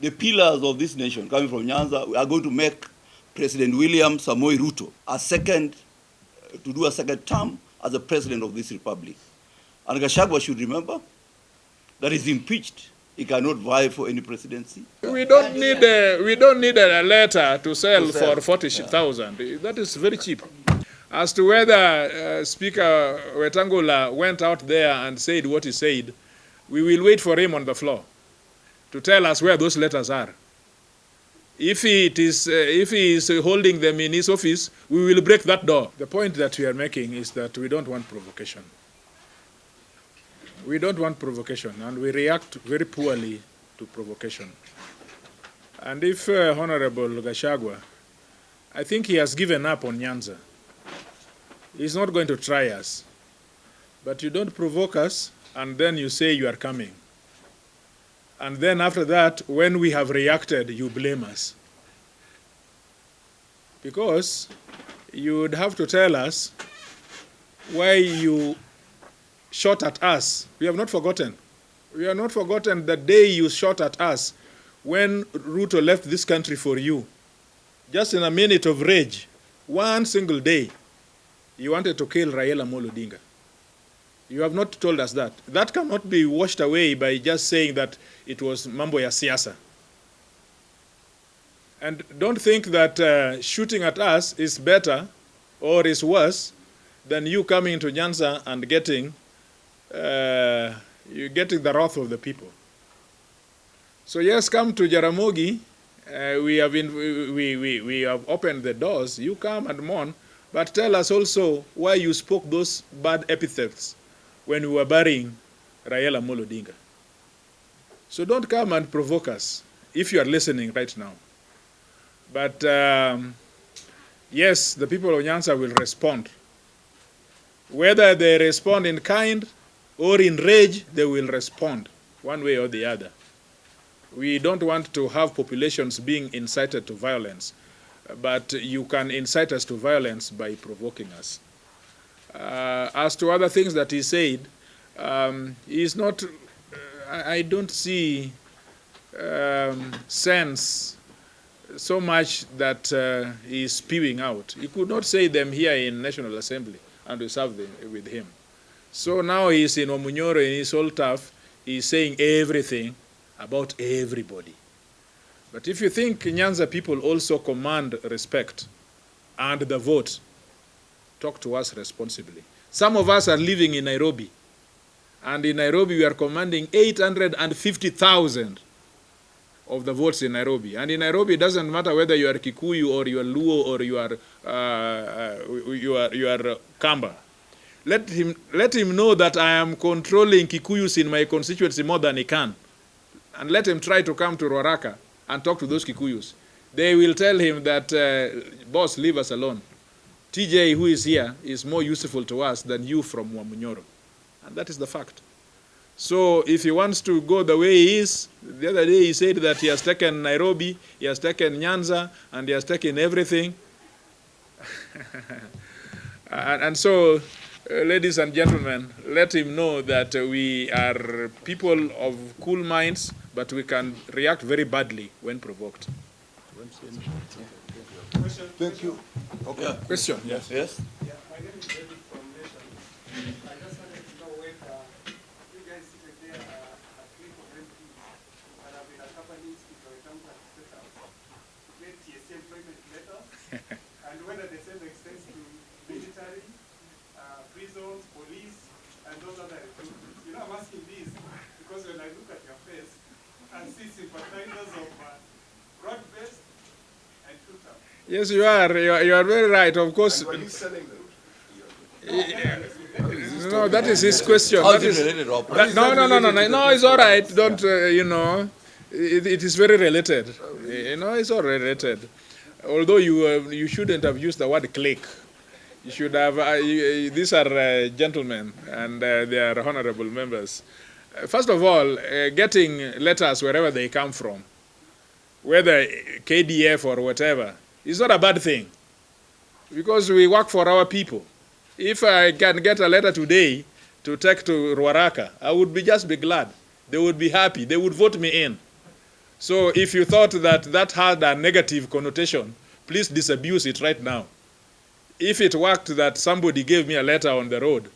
the pillars of this nation coming from Nyanza, we are going to make President William Samoei Ruto to do a second term as the president of this republic. And Gachagua should remember that he's impeached. He cannot vie for any presidency. We don't need a letter to sell for 40,000. That is very cheap. As to whether Speaker Wetangula went out there and said what he said, we will wait for him on the floor to tell us where those letters are. If he is holding them in his office, we will break that door. The point that we are making is that we don't want provocation. We don't want provocation, and we react very poorly to provocation. And if Honorable Gachagua, I think he has given up on Nyanza. He's not going to try us. But you don't provoke us, and then you say you are coming. And then after that, when we have reacted, you blame us. Because you would have to tell us why you shot at us. We have not forgotten. We have not forgotten the day you shot at us when Ruto left this country for you. Just in a minute of rage, one single day, you wanted to kill Raila Amolo Odinga. You have not told us that. That cannot be washed away by just saying that it was mambo ya siasa. And don't think that shooting at us is better or is worse than you coming to Nyanza and getting the wrath of the people. So yes, come to Jaramogi. We have opened the doors. You come and mourn, but tell us also why you spoke those bad epithets when we were burying Raila Amolo Odinga. So don't come and provoke us if you are listening right now. But yes, the people of Nyanza will respond. Whether they respond in kind or in rage, they will respond one way or the other. We don't want to have populations being incited to violence, but you can incite us to violence by provoking us. As to other things that he said, he's not, I don't see sense so much that he's spewing out. He could not say them here in National Assembly and we serve them with him. So now he's in Omunyoro and he's all tough. He's saying everything about everybody. But if you think Nyanza people also command respect and the vote, talk to us responsibly. Some of us are living in Nairobi. And in Nairobi, we are commanding 850,000 of the votes in Nairobi. And in Nairobi, it doesn't matter whether you are Kikuyu or you are Luo or you are Kamba. Let him know that I am controlling Kikuyus in my constituency more than he can. And let him try to come to Ruaraka and talk to those Kikuyus. They will tell him that, boss, leave us alone. TJ, who is here, is more useful to us than you from Wamunyoro. And that is the fact. So if he wants to go the way he is, the other day he said that he has taken Nairobi, he has taken Nyanza, and he has taken everything. and so, ladies and gentlemen, let him know that we are people of cool minds, but we can react very badly when provoked. Question. Thank you. Okay. Yeah. Question? Yes. Yeah, my name is David from Nation. I just wanted to know whether you guys seated there a group of MPs that have been accompanied to the Wetangula State House to get TSC employment letters, and whether the same extends to military, prisons, police, and those other recruitments. You know, I'm asking this because when I look at your face and see sympathizers of broad-based and Twitter. Yes, you are very right. Of course. And he's selling them. No, that is his question. How That is is, it related, Rob? no, it's all right. Don't, it is very related. It's all related. Although you shouldn't have used the word click. You should have, these are gentlemen and they are honorable members. First of all, getting letters wherever they come from, whether KDF or whatever, is not a bad thing because we work for our people. If I can get a letter today to take to Ruaraka, I would just be glad. They would be happy. They would vote me in. So if you thought that that had a negative connotation, please disabuse it right now. If it worked that somebody gave me a letter on the road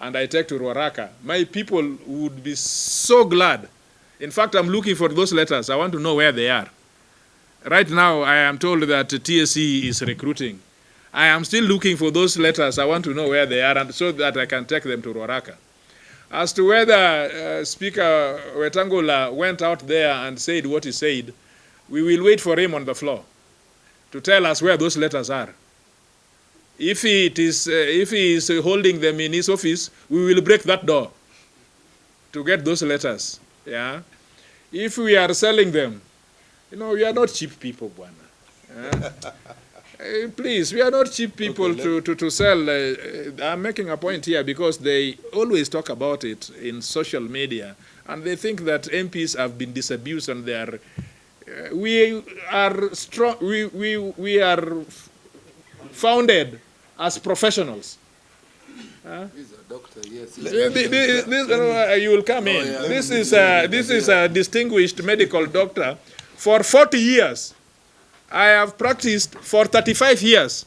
and I take to Ruaraka, my people would be so glad. In fact, I'm looking for those letters. I want to know where they are. Right now, I am told that TSC is recruiting. I am still looking for those letters. I want to know where they are and so that I can take them to Ruaraka. As to whether Speaker Wetangula went out there and said what he said, we will wait for him on the floor to tell us where those letters are. If he is holding them in his office, we will break that door to get those letters. Yeah. If we are selling them, we are not cheap people, Bwana. Please, we are not cheap people to sell. I'm making a point here because they always talk about it in social media, and they think that MPs have been disabused, and they are. We are strong. We are founded as professionals. He's a doctor, yes. You will come in. Yeah. This is a distinguished medical doctor for 40 years. I have practiced for 35 years.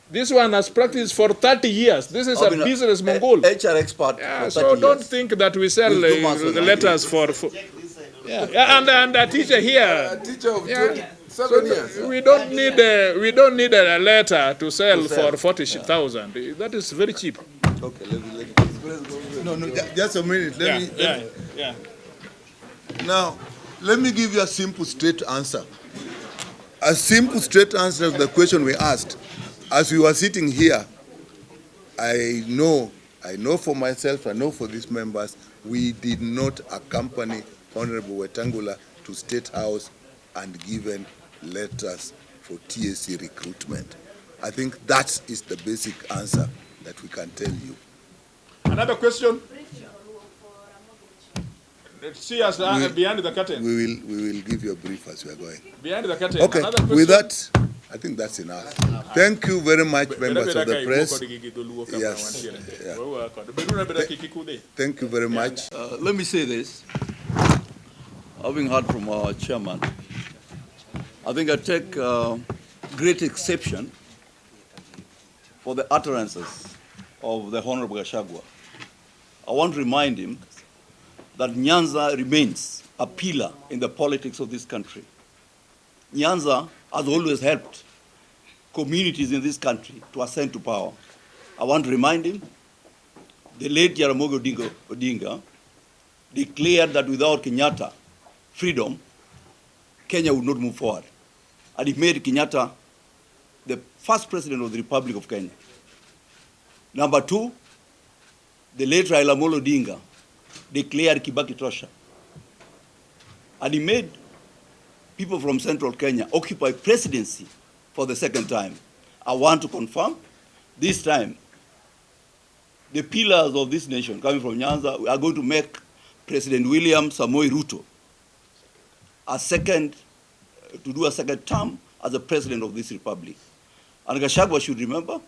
This one has practiced for 30 years. This is a business Mongol. HR expert. Yeah, so don't think that we sell the letters for and a teacher here. A teacher of 27 years. We don't need a letter to sell for 40,000. That is very cheap. Okay, let me no, just a minute. Now, let me give you a simple, straight answer. A simple, straight answer to the question we asked. As we were sitting here, I know for myself, I know for these members, we did not accompany Honorable Wetangula to State House and given letters for TSC recruitment. I think that is the basic answer that we can tell you. Another question? See us behind the curtain. We will give you a brief as we are going. Behind the curtain. Okay, with that, I think that's enough. Thank you very much, members of the press. Yes. Yeah. Thank you very much. Let me say this. Having heard from our chairman, I think I take great exception for the utterances of the Honorable Gachagua. I want to remind him that Nyanza remains a pillar in the politics of this country. Nyanza has always helped communities in this country to ascend to power. I want to remind him, the late Jaramogi Odinga declared that without Kenyatta freedom, Kenya would not move forward. And he made Kenyatta the first president of the Republic of Kenya. Number two, the late Raila Amolo Odinga declared Kibaki Tosha. And he made people from central Kenya occupy presidency for the second time. I want to confirm, this time, the pillars of this nation coming from Nyanza are going to make President William Samoei Ruto to do a second term as the president of this republic. And Gachagua should remember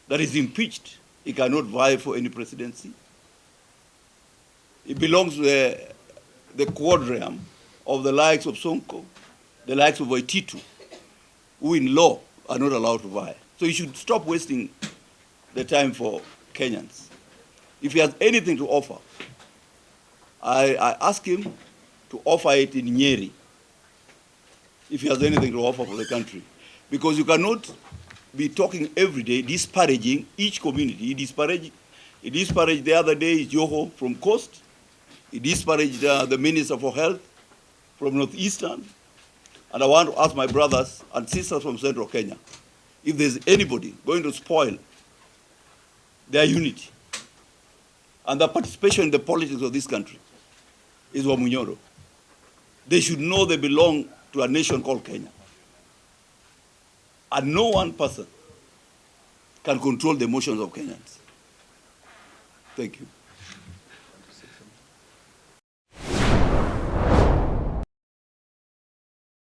that he's impeached. He cannot vie for any presidency. He belongs to the quadrium of the likes of Sonko, the likes of Waititu, who in law are not allowed to vie. So he should stop wasting the time for Kenyans. If he has anything to offer, I ask him to offer it in Nyeri, if he has anything to offer for the country. Because you cannot be talking every day, disparaging each community. He disparaged the other day Joho from Coast. He disparaged the Minister for Health from Northeastern. And I want to ask my brothers and sisters from Central Kenya, if there's anybody going to spoil their unity and their participation in the politics of this country, is Wamunyoro. They should know they belong to a nation called Kenya. And no one person can control the emotions of Kenyans. Thank you.